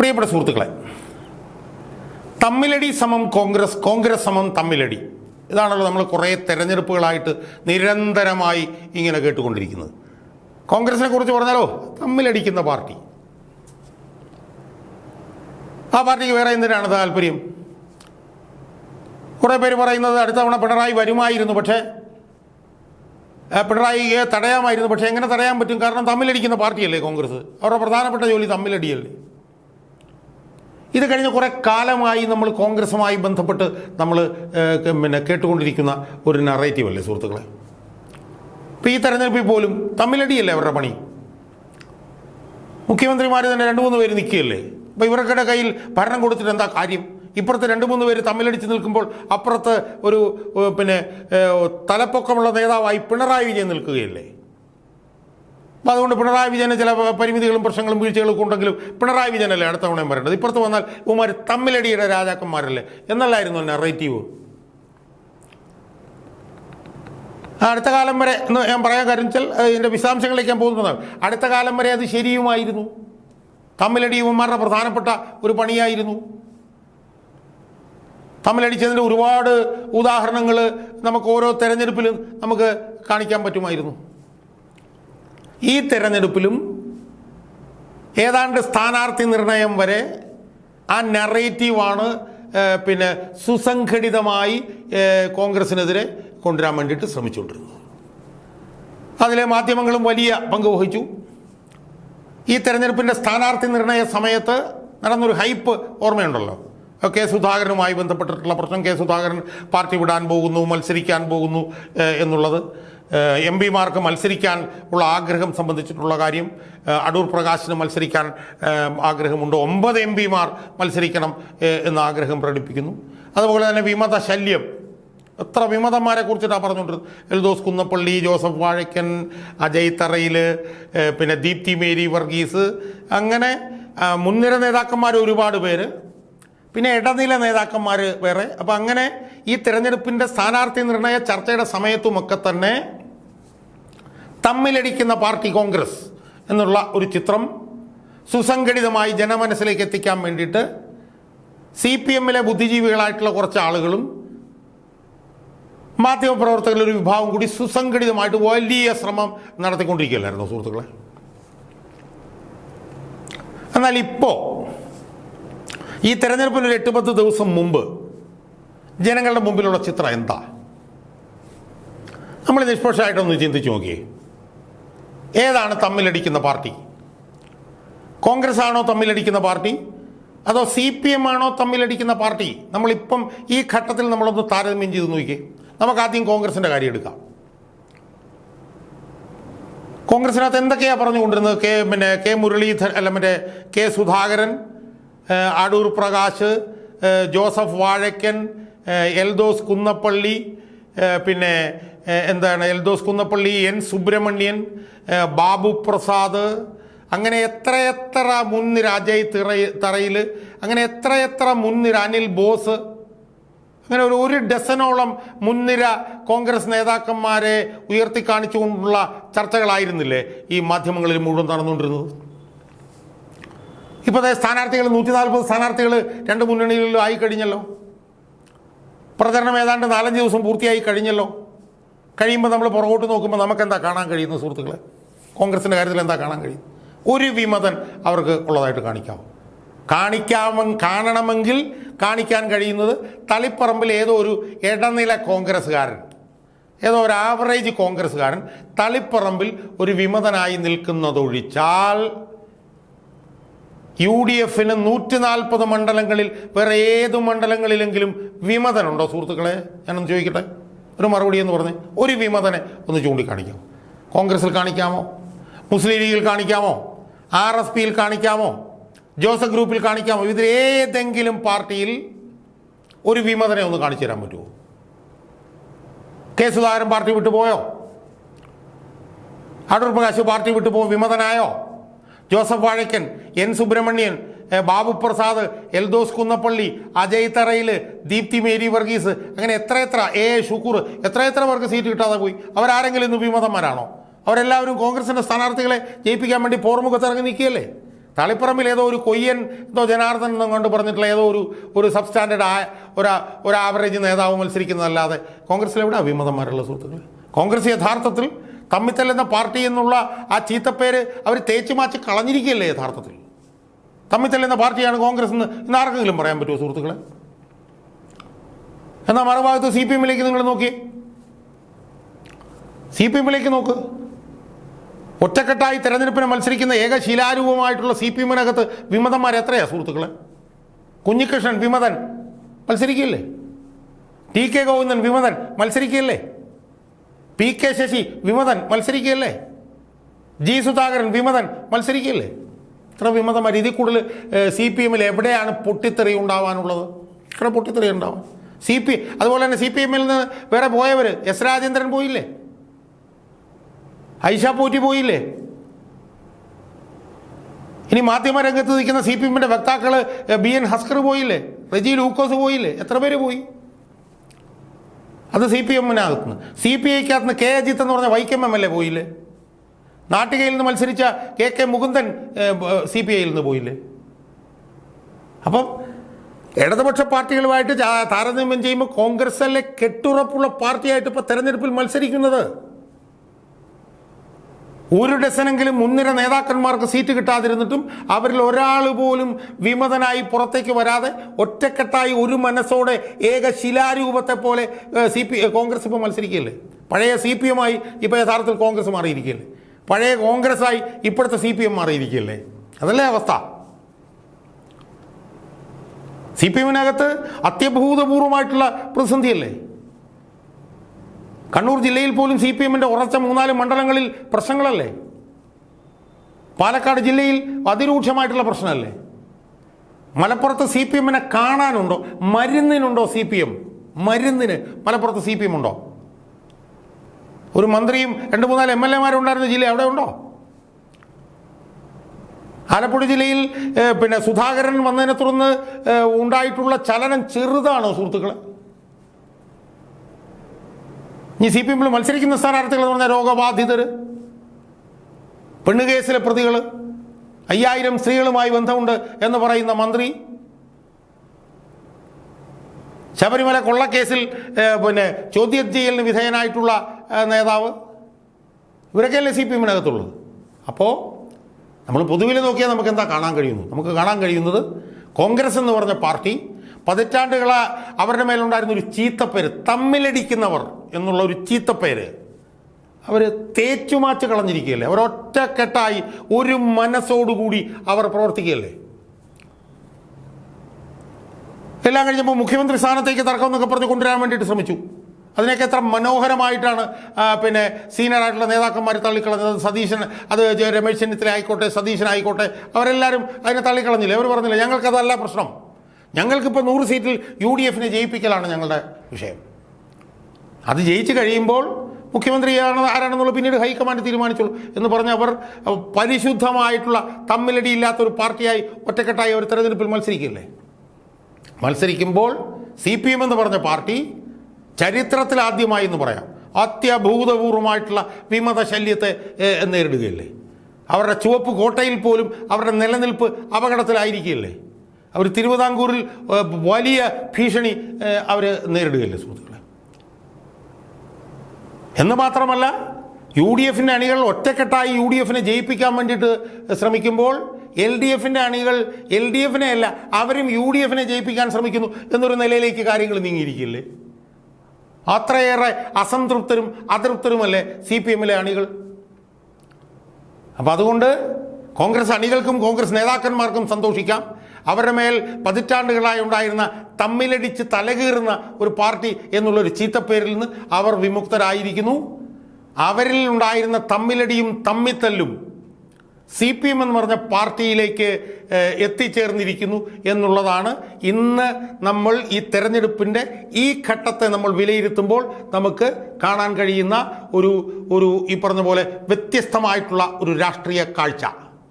പ്രിയപ്പെട്ട സുഹൃത്തുക്കളെ, തമ്മിലടി സമം കോൺഗ്രസ്, കോൺഗ്രസ് സമം തമ്മിലടി, ഇതാണല്ലോ നമ്മൾ കുറേ തെരഞ്ഞെടുപ്പുകളായിട്ട് നിരന്തരമായി ഇങ്ങനെ കേട്ടുകൊണ്ടിരിക്കുന്നത്. കോൺഗ്രസിനെ കുറിച്ച് പറഞ്ഞാലോ തമ്മിലടിക്കുന്ന പാർട്ടി. ആ പാർട്ടിക്ക് വേറെ എന്തിനാണ് താല്പര്യം? കുറേ പേര് പറയുന്നത് അടുത്ത തവണ പിണറായി വരുമായിരുന്നു, പക്ഷേ പിണറായിയെ തടയാമായിരുന്നു. പക്ഷേ എങ്ങനെ തടയാൻ പറ്റും? കാരണം തമ്മിലടിക്കുന്ന പാർട്ടിയല്ലേ കോൺഗ്രസ്. അവരുടെ പ്രധാനപ്പെട്ട ജോലി തമ്മിലടിയല്ലേ. ഇത് കഴിഞ്ഞ കുറേ കാലമായി നമ്മൾ കോൺഗ്രസുമായി ബന്ധപ്പെട്ട് നമ്മൾ കേട്ടുകൊണ്ടിരിക്കുന്ന ഒരു നറേറ്റീവ് അല്ലേ സുഹൃത്തുക്കളെ. ഇപ്പോൾ ഈ തെരഞ്ഞെടുപ്പിൽ പോലും തമ്മിലടിയല്ലേ അവരുടെ പണി. മുഖ്യമന്ത്രിമാർ തന്നെ 2-3 പേര് നിൽക്കുകയല്ലേ. അപ്പോൾ ഇവർക്കിടെ കയ്യിൽ ഭരണം കൊടുത്തിട്ട് എന്താ കാര്യം? ഇപ്പുറത്ത് 2-3 പേര് തമ്മിലടിച്ച് നിൽക്കുമ്പോൾ അപ്പുറത്ത് ഒരു തലപ്പൊക്കമുള്ള നേതാവായി പിണറായി വിജയൻ നിൽക്കുകയല്ലേ. അപ്പോൾ അതുകൊണ്ട് പിണറായി വിജയന് ചില പരിമിതികളും പ്രശ്നങ്ങളും വീഴ്ചകളും ഉണ്ടെങ്കിലും പിണറായി വിജയനല്ലേ അടുത്ത തവണയും പറയേണ്ടത്. ഇപ്പുറത്ത് വന്നാൽ ഇവന്മാർ തമ്മിലടിയുടെ രാജാക്കന്മാരല്ലേ എന്നല്ലായിരുന്നു നറേറ്റീവ്. അടുത്ത കാലം വരെ എന്ന് ഞാൻ പറയാൻ കാര്യം വെച്ചാൽ ഇതിൻ്റെ വിശദാംശങ്ങളിലേക്ക് ഞാൻ പോകുന്നതാണ്. അടുത്ത കാലം വരെ അത് ശരിയുമായിരുന്നു. തമ്മിലടി ഇവന്മാരുടെ പ്രധാനപ്പെട്ട ഒരു പണിയായിരുന്നു. തമ്മിലടിച്ചതിൻ്റെ ഒരുപാട് ഉദാഹരണങ്ങൾ നമുക്ക് ഓരോ തെരഞ്ഞെടുപ്പിലും നമുക്ക് കാണിക്കാൻ പറ്റുമായിരുന്നു. ഈ തെരഞ്ഞെടുപ്പിലും ഏതാണ്ട് സ്ഥാനാർത്ഥി നിർണയം വരെ ആ നറേറ്റീവാണ് സുസംഘടിതമായി കോൺഗ്രസിനെതിരെ കൊണ്ടുവരാൻ വേണ്ടിയിട്ട് ശ്രമിച്ചുകൊണ്ടിരുന്നത്. അതിലെ മാധ്യമങ്ങളും വലിയ പങ്ക് വഹിച്ചു. ഈ തെരഞ്ഞെടുപ്പിൻ്റെ സ്ഥാനാർത്ഥി നിർണയ സമയത്ത് നടന്നൊരു ഹൈപ്പ് ഓർമ്മയുണ്ടല്ലോ. കെ സുധാകരനുമായി ബന്ധപ്പെട്ടിട്ടുള്ള പ്രശ്നം. കെ സുധാകരൻ പാർട്ടി വിടാൻ പോകുന്നു, മത്സരിക്കാൻ പോകുന്നു എന്നുള്ളത്. എം പിമാർക്ക് മത്സരിക്കാൻ ഉള്ള ആഗ്രഹം സംബന്ധിച്ചിട്ടുള്ള കാര്യം. അടൂർ പ്രകാശിന് മത്സരിക്കാൻ ആഗ്രഹമുണ്ട്. 9 എം പിമാർ മത്സരിക്കണം എന്ന ആഗ്രഹം പ്രകടിപ്പിക്കുന്നു. അതുപോലെ തന്നെ വിമത ശല്യം. എത്ര വിമതന്മാരെ കുറിച്ചിട്ടാണ് പറഞ്ഞുകൊണ്ടിരുന്നത്. എൽദോസ് കുന്നപ്പള്ളി, ജോസഫ് വാഴക്കൻ, അജയ് തറയിൽ, ദീപ്തി മേരി വർഗീസ്, അങ്ങനെ മുൻനിര നേതാക്കന്മാർ ഒരുപാട് പേര്, പിന്നെ ഇടനില നേതാക്കന്മാർ വേറെ. അപ്പം അങ്ങനെ ഈ തിരഞ്ഞെടുപ്പിൻ്റെ സ്ഥാനാർത്ഥി നിർണയ ചർച്ചയുടെ സമയത്തുമൊക്കെ തന്നെ തമ്മിലടിക്കുന്ന പാർട്ടി കോൺഗ്രസ് എന്നുള്ള ഒരു ചിത്രം സുസംഘടിതമായി ജനമനസ്സിലേക്ക് എത്തിക്കാൻ വേണ്ടിയിട്ട് CPM-ലെ ബുദ്ധിജീവികളായിട്ടുള്ള കുറച്ച് ആളുകളും മാധ്യമപ്രവർത്തകരുടെ ഒരു വിഭാഗം കൂടി സുസംഘടിതമായിട്ട് വലിയ ശ്രമം നടത്തിക്കൊണ്ടിരിക്കുകയല്ലായിരുന്നു സുഹൃത്തുക്കളെ. എന്നാൽ ഇപ്പോൾ ഈ തെരഞ്ഞെടുപ്പിന് ഒരു 8-10 ദിവസം മുമ്പ് ജനങ്ങളുടെ മുമ്പിലുള്ള ചിത്രം എന്താ? നമ്മൾ നിഷ്പക്ഷമായിട്ടൊന്ന് ചിന്തിച്ചു നോക്കിയേ. ഏതാണ് തമ്മിലടിക്കുന്ന പാർട്ടി? കോൺഗ്രസ് ആണോ തമ്മിലടിക്കുന്ന പാർട്ടി, അതോ CPM ആണോ തമ്മിലടിക്കുന്ന പാർട്ടി? നമ്മളിപ്പം ഈ ഘട്ടത്തിൽ നമ്മളൊന്ന് താരതമ്യം ചെയ്ത് നോക്കിയേ. നമുക്ക് ആദ്യം കോൺഗ്രസിൻ്റെ കാര്യം എടുക്കാം. കോൺഗ്രസിനകത്ത് എന്തൊക്കെയാണ് പറഞ്ഞുകൊണ്ടിരുന്നത്? K Muraleedharan K Sudhakaran, Adoor Prakash, Joseph Vazhakkan, Eldhose Kunnappally, Eldhose Kunnappally, N Subramanian, Babu Prasad, അങ്ങനെ എത്രയെത്ര മുൻനിര, അജയ് തറയിൽ, അങ്ങനെ എത്രയെത്ര മുൻനിര, അനിൽ ബോസ്, അങ്ങനെ ഒരു ഡസനോളം മുൻനിര കോൺഗ്രസ് നേതാക്കന്മാരെ ഉയർത്തി കാണിച്ചുകൊണ്ടുള്ള ചർച്ചകളായിരുന്നില്ലേ ഈ മാധ്യമങ്ങളിൽ മുഴുവൻ നടന്നുകൊണ്ടിരുന്നത്? ഇപ്പോൾ സ്ഥാനാർത്ഥികൾ 140 സ്ഥാനാർത്ഥികൾ 2 മുന്നണികളിലും ആയി കഴിഞ്ഞല്ലോ. പ്രചരണം ഏതാണ്ട് 4-5 ദിവസം പൂർത്തിയായി കഴിഞ്ഞല്ലോ. കഴിയുമ്പോൾ നമ്മൾ പുറകോട്ട് നോക്കുമ്പോൾ നമുക്കെന്താ കാണാൻ കഴിയുന്നത് സുഹൃത്തുക്കളെ? കോൺഗ്രസിൻ്റെ കാര്യത്തിൽ എന്താ കാണാൻ കഴിയും? ഒരു വിമതൻ അവർക്ക് ഉള്ളതായിട്ട് കാണണമെങ്കിൽ കാണിക്കാൻ കഴിയുന്നത് തളിപ്പറമ്പിൽ ഏതോ ഒരു ഇടനില കോൺഗ്രസ്സുകാരൻ, ഏതോ ഒരു ആവറേജ് കോൺഗ്രസ്സുകാരൻ തളിപ്പറമ്പിൽ ഒരു വിമതനായി നിൽക്കുന്നതൊഴിച്ചാൽ UDF-ന് 140 മണ്ഡലങ്ങളിൽ വേറെ ഏത് മണ്ഡലങ്ങളിലെങ്കിലും വിമതനുണ്ടോ സുഹൃത്തുക്കളെ? ഞാനൊന്ന് ചോദിക്കട്ടെ, ഒരു മറുപടി എന്ന് പറഞ്ഞ് ഒരു വിമതനെ ഒന്ന് ചൂണ്ടിക്കാണിക്കാം. കോൺഗ്രസിൽ കാണിക്കാമോ? മുസ്ലിം ലീഗിൽ കാണിക്കാമോ? RSPയിൽ കാണിക്കാമോ? ജോസഫ് ഗ്രൂപ്പിൽ കാണിക്കാമോ? ഇതിൽ ഏതെങ്കിലും പാർട്ടിയിൽ ഒരു വിമതനെ ഒന്ന് കാണിച്ചു തരാൻ പറ്റുമോ? കെ സുധാകരൻ പാർട്ടി വിട്ടുപോയോ? അടൂർ പ്രകാശ് പാർട്ടി വിട്ടുപോ വിമതനായോ? Joseph Vazhakkan, N Subramanian, Babu Prasad, Eldhose Kunnappilly, Ajay Tharayil, Deepthi Mary Varghese, അങ്ങനെ എത്രയെത്ര ഷുക്കൂർ, എത്രയെത്ര പേർക്ക് സീറ്റ് കിട്ടാതെ പോയി? അവരാരെങ്കിലും ഇന്ന് വിമതന്മാരാണോ? അവരെല്ലാവരും കോൺഗ്രസിൻ്റെ സ്ഥാനാർത്ഥികളെ ജയിപ്പിക്കാൻ വേണ്ടി പോർമുഖത്ത് ഇറങ്ങി നിൽക്കുകയല്ലേ? തളിപ്പറമ്പിൽ ഏതോ ഒരു കൊയ്യൻ എന്തോ ജനാർദ്ദൻ എന്നും കൊണ്ട് പറഞ്ഞിട്ടുള്ള ഏതോ ഒരു സബ്സ്റ്റാൻഡേർഡ് ഒരു ആവറേജ് നേതാവ് മത്സരിക്കുന്നതല്ലാതെ കോൺഗ്രസിൽ എവിടെ വിമതന്മാരുള്ള സുഹൃത്തുക്കൾ? കോൺഗ്രസ് യഥാർത്ഥത്തിൽ തമ്മിത്തല്ലെന്ന പാർട്ടി എന്നുള്ള ആ ചീത്തപ്പേര് അവർ തേച്ചു മാച്ച് കളഞ്ഞിരിക്കുകയല്ലേ യഥാർത്ഥത്തിൽ? തമ്മിത്തല്ലെന്ന പാർട്ടിയാണ് കോൺഗ്രസ് എന്ന് ഇന്ന് ആർക്കെങ്കിലും പറയാൻ പറ്റുമോ സുഹൃത്തുക്കളെ? എന്നാൽ മറുഭാഗത്ത് CPM നിങ്ങൾ നോക്കിയേ, CPM നോക്ക്. ഒറ്റക്കെട്ടായി തെരഞ്ഞെടുപ്പിനെ മത്സരിക്കുന്ന ഏക ശിലാരൂപമായിട്ടുള്ള CPM വിമതന്മാർ എത്രയാ സുഹൃത്തുക്കളെ? Kunhikrishnan വിമതൻ മത്സരിക്കുകയല്ലേ? TK Govindan വിമതൻ മത്സരിക്കുകയല്ലേ? PK Sasi വിമതൻ മത്സരിക്കുകയല്ലേ? G Sudhakaran വിമതൻ മത്സരിക്കുകയല്ലേ? ഇത്ര വിമതന്മാർ. ഇതിൽ കൂടുതൽ CPM എവിടെയാണ് പൊട്ടിത്തെറി ഉണ്ടാവാനുള്ളത്? ഇത്ര പൊട്ടിത്തെറി ഉണ്ടാവാൻ അതുപോലെ തന്നെ CPM നിന്ന് വേറെ പോയവർ S രാജേന്ദ്രൻ പോയില്ലേ? ഐഷ പോറ്റി പോയില്ലേ? ഇനി മാധ്യമരംഗത്ത് നിൽക്കുന്ന CPM വക്താക്കൾ BN ഹസ്കർ പോയില്ലേ? റെജി ലൂക്കോസ് പോയില്ലേ? എത്ര പേര് പോയി? അത് CPM-നകത്തുനിന്ന്. CPI-ക്കകത്തുനിന്ന് K അജിത്ത് എന്ന് പറഞ്ഞ വൈക്കം MLA പോയില്ലേ? നാട്ടികയിൽ നിന്ന് മത്സരിച്ച KK മുകുന്ദൻ CPI-യിൽ നിന്ന് പോയില്ലേ? അപ്പം ഇടതുപക്ഷ പാർട്ടികളുമായിട്ട് താരതമ്യം ചെയ്യുമ്പോൾ കോൺഗ്രസിലെ കെട്ടുറപ്പുള്ള പാർട്ടിയായിട്ട് ഇപ്പോൾ തെരഞ്ഞെടുപ്പിൽ മത്സരിക്കുന്നത്. ഒരു ഡസനെങ്കിലും മുൻനിര നേതാക്കന്മാർക്ക് സീറ്റ് കിട്ടാതിരുന്നിട്ടും അവരിൽ ഒരാൾ പോലും വിമതനായി പുറത്തേക്ക് വരാതെ ഒറ്റക്കെട്ടായി ഒരു മനസ്സോടെ ഏക ശിലാരൂപത്തെ പോലെ കോൺഗ്രസ് ഇപ്പോൾ മത്സരിക്കുകയല്ലേ? പഴയ CPM-ആയി ഇപ്പോൾ യഥാർത്ഥത്തിൽ കോൺഗ്രസ് മാറിയിരിക്കുകയല്ലേ? പഴയ കോൺഗ്രസ്സായി ഇപ്പോഴത്തെ CPM മാറിയിരിക്കുകയല്ലേ? അതല്ലേ അവസ്ഥ? CPM-നകത്ത് അത്യഭൂതപൂർവമായിട്ടുള്ള പ്രതിസന്ധിയല്ലേ? കണ്ണൂർ ജില്ലയിൽ പോലും CPM-ന്റെ ഉറച്ച 3-4 മണ്ഡലങ്ങളിൽ പ്രശ്നങ്ങളല്ലേ? പാലക്കാട് ജില്ലയിൽ അതിരൂക്ഷമായിട്ടുള്ള പ്രശ്നമല്ലേ? മലപ്പുറത്ത് CPM-നെ കാണാനുണ്ടോ? മരുന്നിനുണ്ടോ CPM? മരുന്നിന് മലപ്പുറത്ത് CPM ഉണ്ടോ? ഒരു മന്ത്രിയും 2-3 MLA-മാരുണ്ടായിരുന്ന ജില്ല അവിടെ ഉണ്ടോ? ആലപ്പുഴ ജില്ലയിൽ സുധാകരൻ വന്നതിനെ തുടർന്ന് ഉണ്ടായിട്ടുള്ള ചലനം ചെറുതാണോ സുഹൃത്തുക്കളെ? ഈ CPM മത്സരിക്കുന്ന സ്ഥാനാർത്ഥികൾ എന്ന് പറഞ്ഞാൽ രോഗബാധിതർ, പെണ്ണുകേസിലെ പ്രതികൾ, 5000 സ്ത്രീകളുമായി ബന്ധമുണ്ട് എന്ന് പറയുന്ന മന്ത്രി, ശബരിമല കൊള്ളക്കേസിൽ ചോദ്യം ചെയ്യലിന് വിധേയനായിട്ടുള്ള നേതാവ്, ഇവരൊക്കെയല്ലേ CPM-നകത്തുള്ളത്. അപ്പോൾ നമ്മൾ പൊതുവിൽ നോക്കിയാൽ നമുക്ക് എന്താ കാണാൻ കഴിയുന്നു? നമുക്ക് കാണാൻ കഴിയുന്നത് കോൺഗ്രസ് എന്ന് പറഞ്ഞ പാർട്ടി പതിറ്റാണ്ടുകളെ അവരുടെ മേലുണ്ടായിരുന്ന ഒരു ചീത്തപ്പേര്, തമ്മിലടിക്കുന്നവർ എന്നുള്ള ഒരു ചീത്തപ്പേര് അവർ തേച്ചുമാച്ച് കളഞ്ഞിരിക്കുകയല്ലേ? അവരൊറ്റക്കെട്ടായി ഒരു മനസ്സോടുകൂടി അവർ പ്രവർത്തിക്കുകയല്ലേ? എല്ലാം കഴിഞ്ഞപ്പോൾ മുഖ്യമന്ത്രി സ്ഥാനത്തേക്ക് തർക്കം എന്നൊക്കെ പറഞ്ഞ് കൊണ്ടുവരാൻ വേണ്ടിയിട്ട് ശ്രമിച്ചു. അതിനൊക്കെ എത്ര മനോഹരമായിട്ടാണ് സീനിയറായിട്ടുള്ള നേതാക്കന്മാർ തള്ളിക്കളഞ്ഞത്. സതീശൻ, അത് രമേശ് ചെന്നിത്തല ആയിക്കോട്ടെ, സതീശനായിക്കോട്ടെ, അവരെല്ലാവരും അതിനെ തള്ളിക്കളഞ്ഞില്ലേ? അവർ പറഞ്ഞില്ല ഞങ്ങൾക്കതല്ല പ്രശ്നം, ഞങ്ങൾക്കിപ്പോൾ 100 സീറ്റിൽ UDF-നെ ജയിപ്പിക്കലാണ് ഞങ്ങളുടെ വിഷയം. അത് ജയിച്ചു കഴിയുമ്പോൾ മുഖ്യമന്ത്രി ആരാണെന്നുള്ളത് പിന്നീട് ഹൈക്കമാൻഡ് തീരുമാനിച്ചോളൂ എന്ന് പറഞ്ഞ് അവർ പരിശുദ്ധമായിട്ടുള്ള തമ്മിലടിയില്ലാത്തൊരു പാർട്ടിയായി ഒറ്റക്കെട്ടായി ഒരു തെരഞ്ഞെടുപ്പിൽ മത്സരിക്കില്ലേ? മത്സരിക്കുമ്പോൾ CPM എന്ന് പറഞ്ഞ പാർട്ടി ചരിത്രത്തിൽ ആദ്യമായി എന്ന് പറയാം അത്യഭൂതപൂർവമായിട്ടുള്ള വിമത ശല്യത്തെ നേരിടുകയല്ലേ? അവരുടെ ചുവപ്പ് കോട്ടയിൽ പോലും അവരുടെ നിലനിൽപ്പ് അപകടത്തിലായിരിക്കുകയല്ലേ? അവർ തിരുവിതാംകൂറിൽ വലിയ ഭീഷണി അവർ നേരിടുകയല്ലേ സുഹൃത്തുക്കളെ? എന്ന് മാത്രമല്ല UDF-ന്റെ അണികൾ ഒറ്റക്കെട്ടായി UDF-നെ ജയിപ്പിക്കാൻ വേണ്ടിയിട്ട് ശ്രമിക്കുമ്പോൾ LDF-ന്റെ അണികൾ LDF-നെ അല്ല അവരും UDF-നെ ജയിപ്പിക്കാൻ ശ്രമിക്കുന്നു എന്നൊരു നിലയിലേക്ക് കാര്യങ്ങൾ നീങ്ങിയിരിക്കില്ലേ? അത്രയേറെ അസംതൃപ്തരും അതൃപ്തരുമല്ലേ CPM-ലെ അണികൾ? അപ്പം അതുകൊണ്ട് കോൺഗ്രസ് അണികൾക്കും കോൺഗ്രസ് നേതാക്കന്മാർക്കും സന്തോഷിക്കാം. അവരുടെ മേൽ പതിറ്റാണ്ടുകളായി ഉണ്ടായിരുന്ന തമ്മിലടിച്ച് തലകീറുന്ന ഒരു പാർട്ടി എന്നുള്ളൊരു ചീത്തപ്പേരിൽ നിന്ന് അവർ വിമുക്തരായിരിക്കുന്നു. അവരിൽ ഉണ്ടായിരുന്ന തമ്മിലടിയും തമ്മിത്തല്ലും CPM എന്ന് പറഞ്ഞ പാർട്ടിയിലേക്ക് എത്തിച്ചേർന്നിരിക്കുന്നു എന്നുള്ളതാണ് ഇന്ന് നമ്മൾ ഈ തെരഞ്ഞെടുപ്പിൻ്റെ ഈ ഘട്ടത്തെ നമ്മൾ വിലയിരുത്തുമ്പോൾ നമുക്ക് കാണാൻ കഴിയുന്ന ഒരു ഈ പറഞ്ഞ പോലെ വ്യത്യസ്തമായിട്ടുള്ള ഒരു രാഷ്ട്രീയ കാഴ്ച.